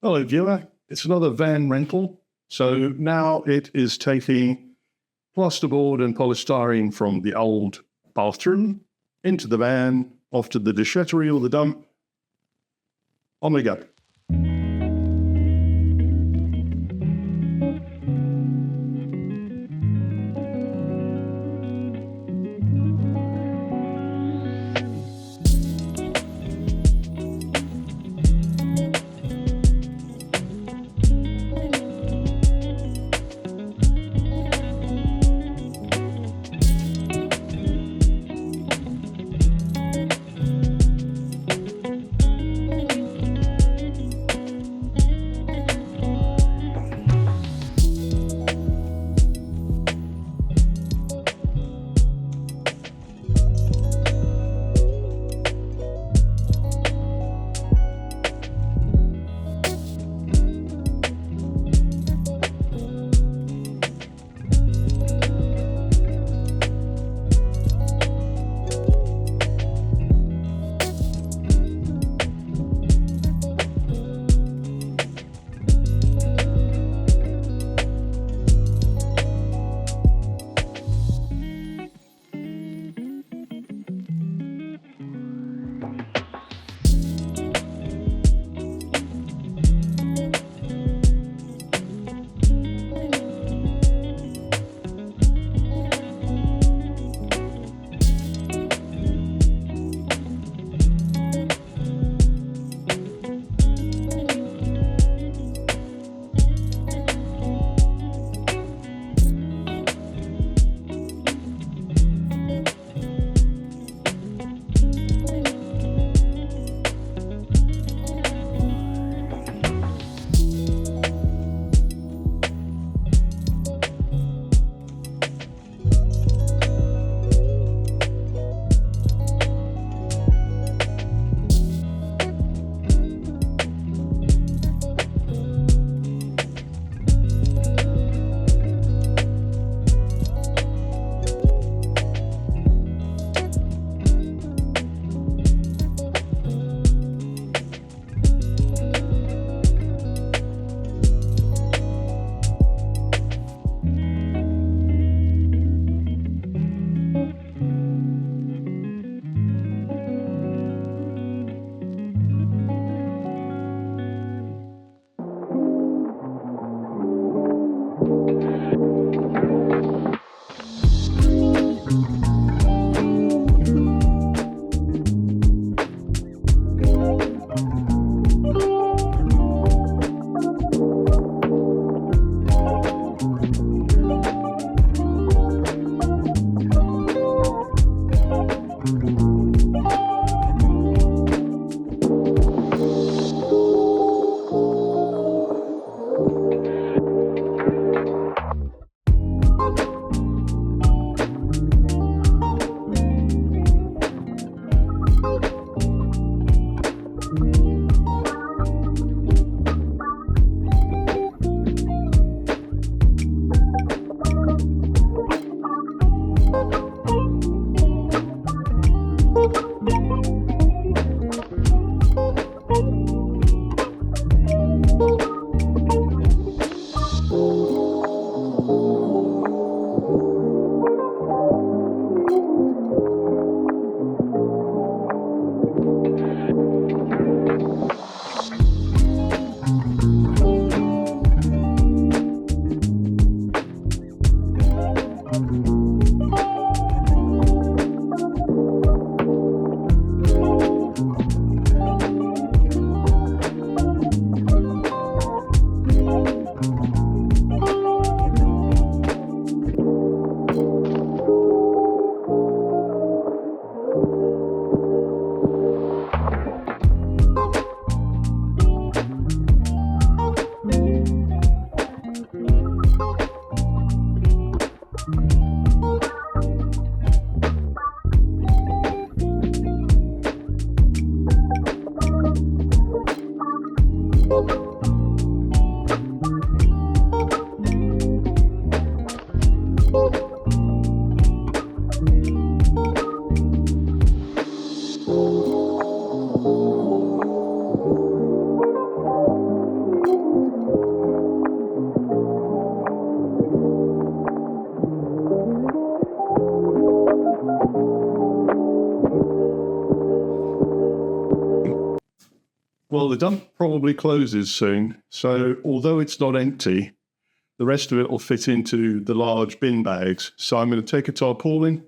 Hello, viewer. It's another van rental. So now it is taking plasterboard and polystyrene from the old bathroom into the van, off to the déchetterie or the dump. On we go. Well, the dump probably closes soon. So although it's not empty, the rest of it will fit into the large bin bags. So I'm going to take a tarpaulin,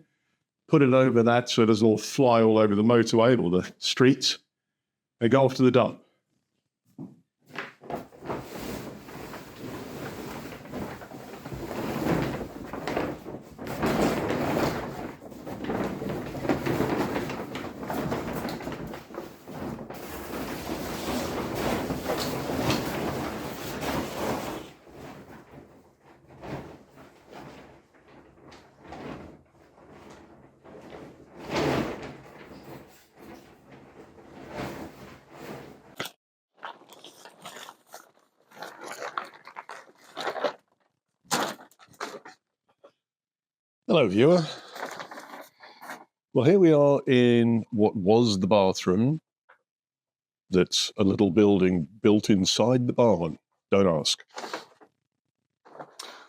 put it over that so it doesn't all fly all over the motorway or the streets, and go off to the dump. Hello, viewer. Well, here we are in what was the bathroom. That's a little building built inside the barn. Don't ask.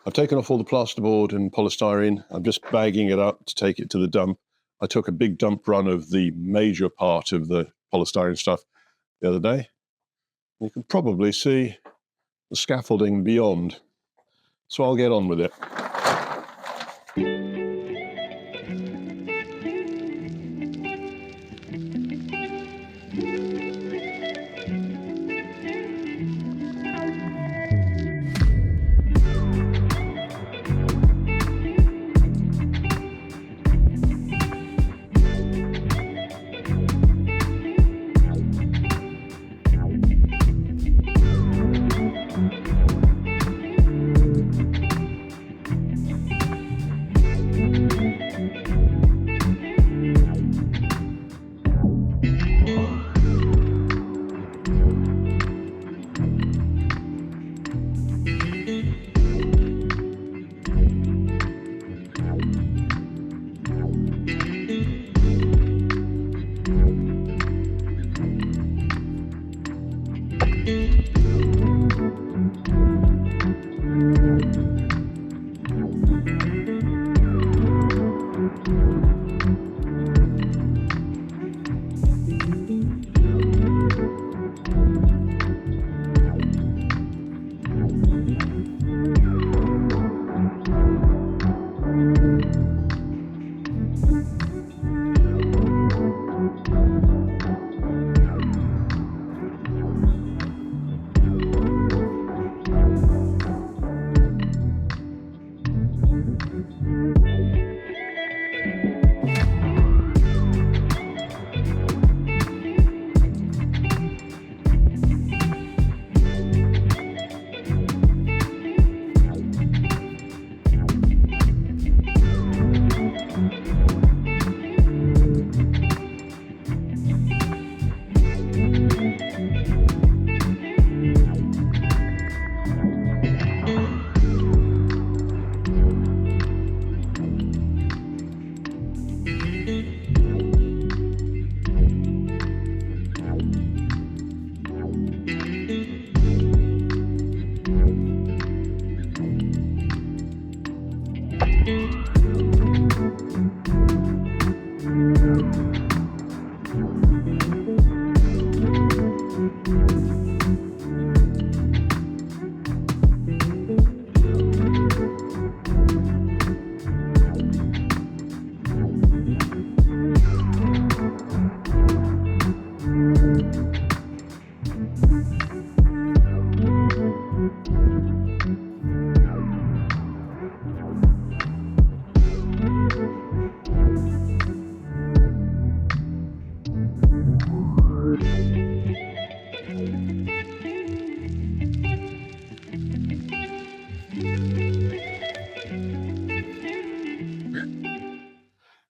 I've taken off all the plasterboard and polystyrene. I'm just bagging it up to take it to the dump. I took a big dump run of the major part of the polystyrene stuff the other day. You can probably see the scaffolding beyond. So I'll get on with it.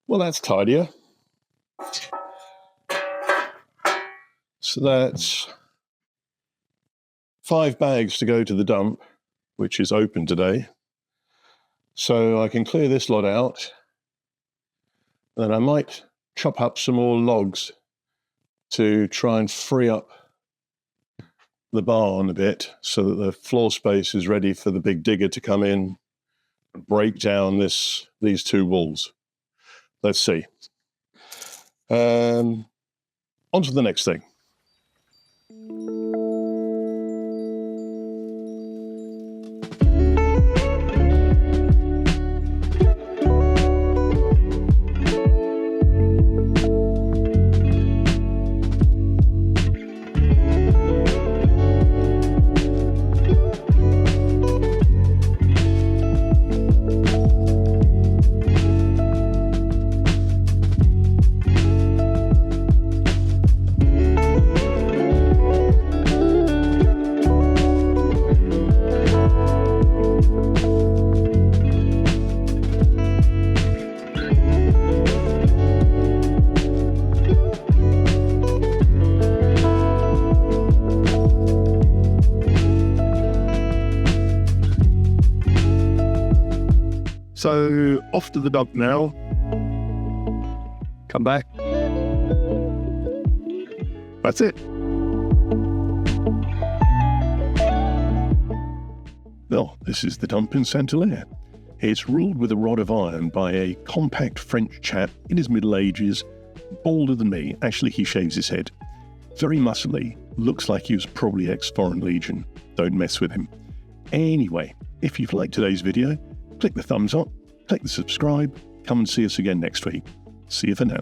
Well, that's tidier. So that's 5 bags to go to the dump, which is open today. So I can clear this lot out. Then I might chop up some more logs to try and free up the barn a bit so that the floor space is ready for the big digger to come in and break down these 2 walls. Let's see. On to the next thing. So off to the dump now. Come back. That's it. Well, this is the dump in Saint-Hilaire. It's ruled with a rod of iron by a compact French chap in his middle ages, balder than me. Actually, he shaves his head. Very muscly. Looks like he was probably ex-Foreign Legion. Don't mess with him. Anyway, if you've liked today's video, click the thumbs up, click the subscribe, come and see us again next week. See you for now.